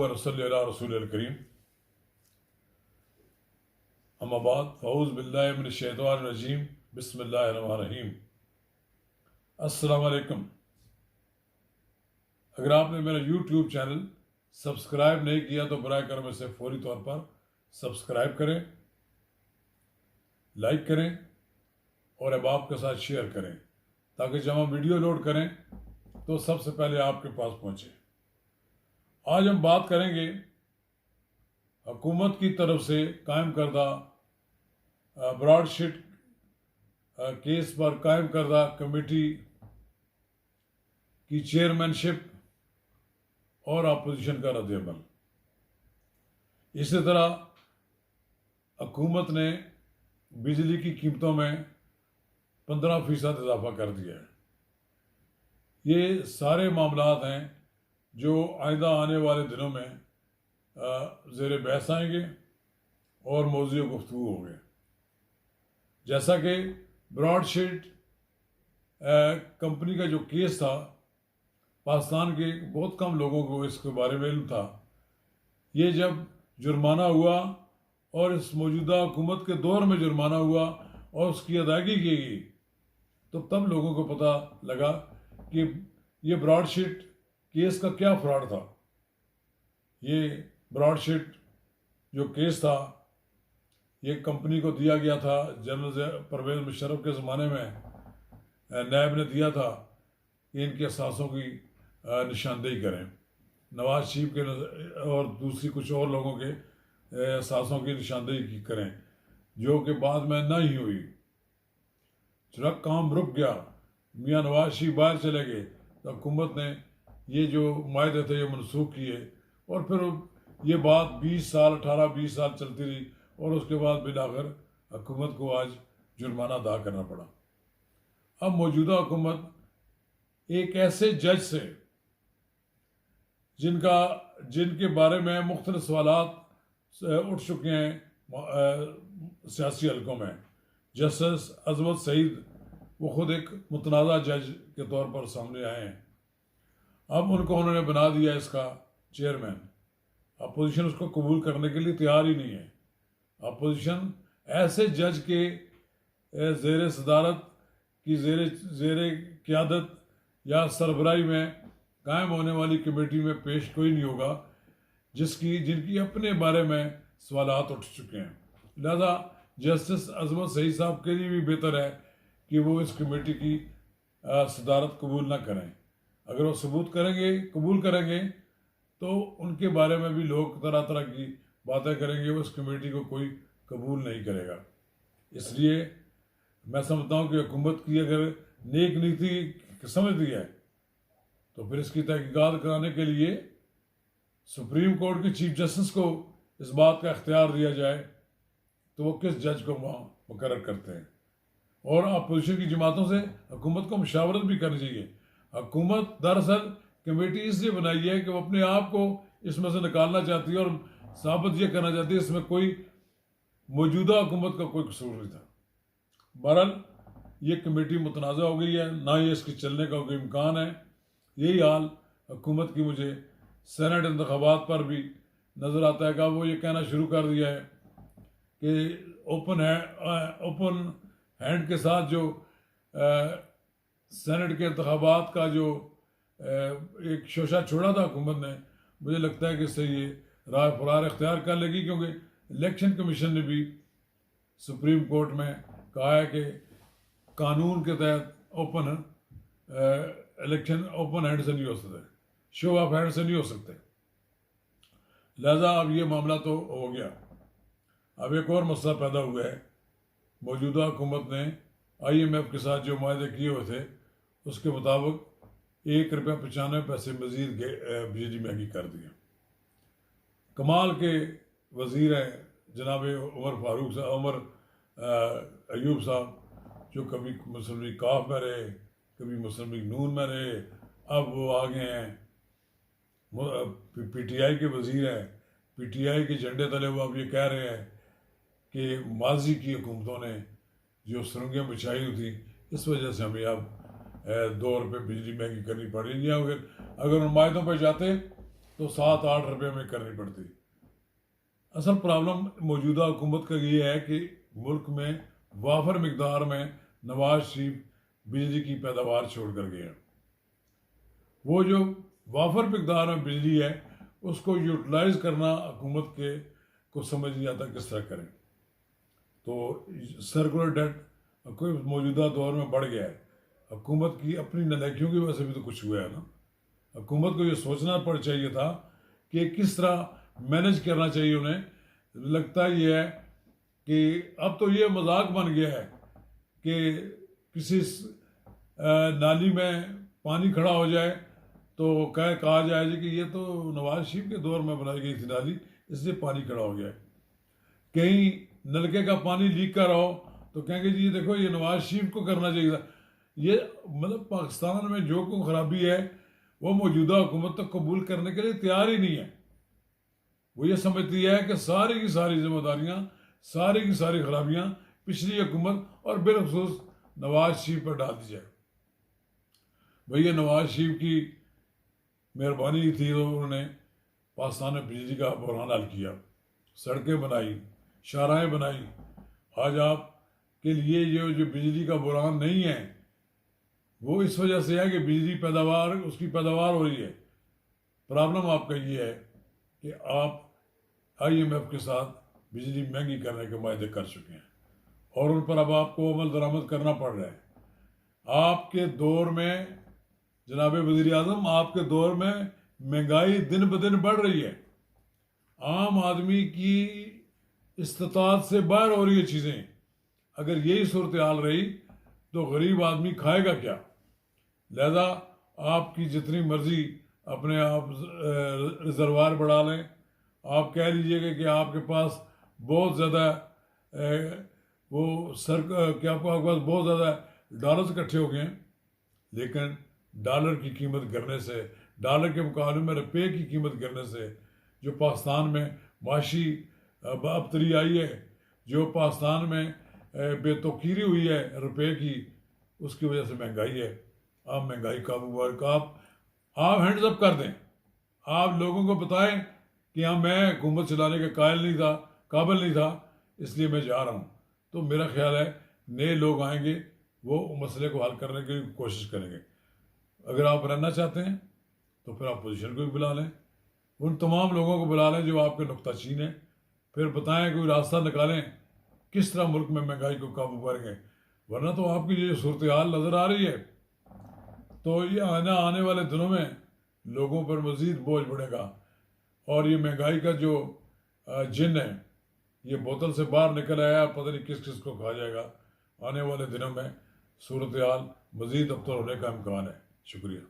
रसूल करीम अम्माबाद फ़ऊज़ बिल्लाहि मिनश शैतानिर रजीम बिस्मिल्लाहिर रहमानिर रहीम। अस्सलाम वालेकुम। अगर आपने मेरा यूट्यूब चैनल सब्सक्राइब नहीं किया तो बराए करम इसे फौरी तौर पर सब्सक्राइब करें, लाइक करें और अहबाब के साथ शेयर करें ताकि जब हम वीडियो लोड करें तो सबसे पहले आपके पास पहुंचे। आज हम बात करेंगे हुकूमत की तरफ से कायम करदा ब्रॉडशीट केस पर कायम करदा कमेटी की चेयरमैनशिप और अपोजिशन का रद्द-ए-अमल। इसी तरह हुकूमत ने बिजली की कीमतों में 15% इजाफा कर दिया है। ये सारे मामलात हैं जो आइंदा आने वाले दिनों में ज़ेर बहस आएंगे और मौज़ूअ गुफ्तगू होंगे। जैसा कि ब्रॉडशीट कंपनी का जो केस था, पाकिस्तान के बहुत कम लोगों को इसके बारे में इल्म था। ये जब जुर्माना हुआ और इस मौजूदा हुकूमत के दौर में जुर्माना हुआ और उसकी अदायगी की गई तो तब लोगों को पता लगा कि ये ब्रॉडशीट केस का क्या फ्रॉड था। ये ब्रॉडशीट जो केस था ये कंपनी को दिया गया था, जनरल परवेज़ मुशर्रफ के ज़माने में नैब ने दिया था कि इनके असासों की निशानदेही करें। नवाज शरीफ के और दूसरी कुछ और लोगों के असासों की निशानदेही करें, जो कि बाद में ना ही हुई। चुरा काम रुक गया, मियाँ नवाज शरीफ बाहर चले गए तो हुकूमत ने ये जो मायदे थे ये मनसूख किए और फिर ये बात 18-20 साल चलती रही और उसके बाद बिलाखिर हुकूमत को आज जुर्माना अदा करना पड़ा। अब मौजूदा हुकूमत एक ऐसे जज से जिनके बारे में मुख्तलिफ सवालात उठ चुके हैं सियासी हलकों में, जस्टिस अजमत सईद, वो खुद एक मुतनाज़ा जज के तौर पर सामने आए हैं। अब उनको उन्होंने बना दिया इसका चेयरमैन। अपोजिशन उसको कबूल करने के लिए तैयार ही नहीं है। अपोजिशन ऐसे जज के ज़ेर सदारत की ज़ेर क़यादत या सरबराही में कायम होने वाली कमेटी में पेश कोई नहीं होगा जिनकी अपने बारे में सवालात उठ चुके हैं। लिहाजा जस्टिस अजमत सईद साहब के लिए भी बेहतर है कि वो इस कमेटी की सदारत कबूल ना करें। अगर वो सबूत कबूल करेंगे तो उनके बारे में भी लोग तरह तरह की बातें करेंगे, उस कमेटी को कोई कबूल नहीं करेगा। इसलिए मैं समझता हूँ कि हुकूमत की अगर नेक नीति समझती है तो फिर इसकी तहकीकात कराने के लिए सुप्रीम कोर्ट के चीफ जस्टिस को इस बात का इख्तियार दिया जाए तो वो किस जज को वहाँ मुकर्रर करते हैं। और अपोजिशन की जमातों से हुकूमत को मुशावरत भी करनी चाहिए। हुकूमत दरअसल कमेटी इसलिए बनाई है कि वो अपने आप को इसमें से निकालना चाहती है और साबित ये करना चाहती है इसमें कोई मौजूदा हुकूमत का कोई कसूर नहीं था। बहरहाल ये कमेटी मुतनाज़ा हो गई है, ना ही इसके चलने का कोई इम्कान है। यही हाल हुकूमत की मुझे सेनेट इंतखाबात पर भी नज़र आता है कि वो ये कहना शुरू कर दिया है कि ओपन हैंड के साथ जो सेनेट के इंतखाबात का जो एक शोशा छोड़ा था हुकूमत ने, मुझे लगता है कि इससे ये राह फरार इख्तियार कर लेगी, क्योंकि इलेक्शन कमीशन ने भी सुप्रीम कोर्ट में कहा है कि कानून के तहत इलेक्शन ओपन हैंड से नहीं हो सकते, शो ऑफ हैंड से नहीं हो सकते। लिहाजा अब ये मामला तो हो गया। अब एक और मसला पैदा हुआ है। मौजूदा हुकूमत ने IMF के साथ जो मायदे किए हुए थे उसके मुताबिक ₹1.95 मज़ीद बिजली महंगी कर दी। कमाल के वज़ीर हैं जनाब उमर अयूब साहब, जो कभी मुस्लिम लीग काफ में रहे, कभी मुस्लिम लीग नून में रहे, अब वो आ गए हैं PTI के वज़ीर हैं। PTI के झंडे तले वो अब ये कह रहे हैं कि माजी की हुकूमतों ने जो सुरंगें बिछाई हुई थी इस वजह से हमें अब ₹2 बिजली महंगी करनी पड़ रही है। अगर उन मायदों पर जाते तो 7-8 रुपये में करनी पड़ती। असल प्रॉब्लम मौजूदा हुकूमत का ये है कि मुल्क में वाफर मिकदार में नवाज शरीफ बिजली की पैदावार छोड़ कर गए हैं। वो जो वाफर मिकदार में बिजली है उसको यूटिलाइज करना हुकूमत के को समझ नहीं आता किस तरह करें। तो सर्कुलर डेट कोई मौजूदा दौर में बढ़ गया है। हुकूमत की अपनी नलायकियों की वजह से भी तो कुछ हुआ है ना। हुकूमत को ये सोचना पड़ चाहिए था कि किस तरह मैनेज करना चाहिए उन्हें। लगता ये है कि अब तो ये मजाक बन गया है कि किसी नाली में पानी खड़ा हो जाए तो कहा जाए कि ये तो नवाज शरीफ के दौर में बनाई गई थी नाली, इसलिए पानी खड़ा हो गया है। कहीं नलके का पानी लीक कर रहा हो तो कहेंगे जी ये देखो ये नवाज शरीफ को करना चाहिए था। ये मतलब पाकिस्तान में जो कोई खराबी है वो मौजूदा हुकूमत तक कबूल करने के लिए तैयार ही नहीं है। वो ये समझती है कि सारी की सारी जिम्मेदारियां, सारी की सारी खराबियां पिछली हुकूमत और बिलखसूस नवाज शरीफ पर डाल दी जाए। भैया नवाज शरीफ की मेहरबानी थी तो उन्होंने पाकिस्तान में बिजली का बहरान हल किया, सड़कें बनाई, शाहराहें बनाई। आज आप के लिए जो बिजली का बहरान नहीं है वो इस वजह से है कि बिजली पैदावार उसकी पैदावार हो रही है। प्रॉब्लम आपका ये है कि आप IMF के साथ बिजली महंगी करने के वायदे कर चुके हैं और उन पर अब आपको अमल दरामद करना पड़ रहा है। आपके दौर में जनाब वज़ीर आज़म, आपके दौर में महंगाई दिन ब दिन बढ़ रही है। आम आदमी की इस्तिताअत से बाहर हो रही है चीज़ें। अगर यही सूरत हाल रही तो गरीब आदमी खाएगा क्या? लिहाजा आपकी जितनी मर्जी अपने आप रिजर्वायर बढ़ा लें, आप कह लीजिएगा कि आपके पास बहुत ज़्यादा कि आपके पास बहुत ज़्यादा डॉलर्स इकट्ठे हो गए हैं, लेकिन डॉलर की कीमत गिरने से, डॉलर के मुकाबले में रुपये की कीमत गिरने से जो पाकिस्तान में माशी बदतरी आई है, जो पाकिस्तान में बेतौकीरी हुई है रुपये की, उसकी वजह से महंगाई है। आप महंगाई काबू आप हैंड्स अप कर दें। आप लोगों को बताएं कि हाँ मैं हुकूमत चलाने के काबिल नहीं था इसलिए मैं जा रहा हूँ। तो मेरा ख्याल है नए लोग आएंगे, वो मसले को हल करने की कोशिश करेंगे। अगर आप रहना चाहते हैं तो फिर आप पोजीशन को भी बुला लें, उन तमाम लोगों को बुला लें जो आपके नुक्ताचीन हैं, फिर बताएं कोई रास्ता निकालें किस तरह मुल्क में महंगाई को काबू करेंगे। वरना तो आपकी जो सूरत हाल नज़र आ रही है तो ये आने वाले दिनों में लोगों पर मज़ीद बोझ बढ़ेगा और ये महंगाई का जो जिन है ये बोतल से बाहर निकल आया, पता नहीं किस किस को खा जाएगा। आने वाले दिनों में सूरत हाल मज़ीद अबतर होने का इम्कान है। शुक्रिया।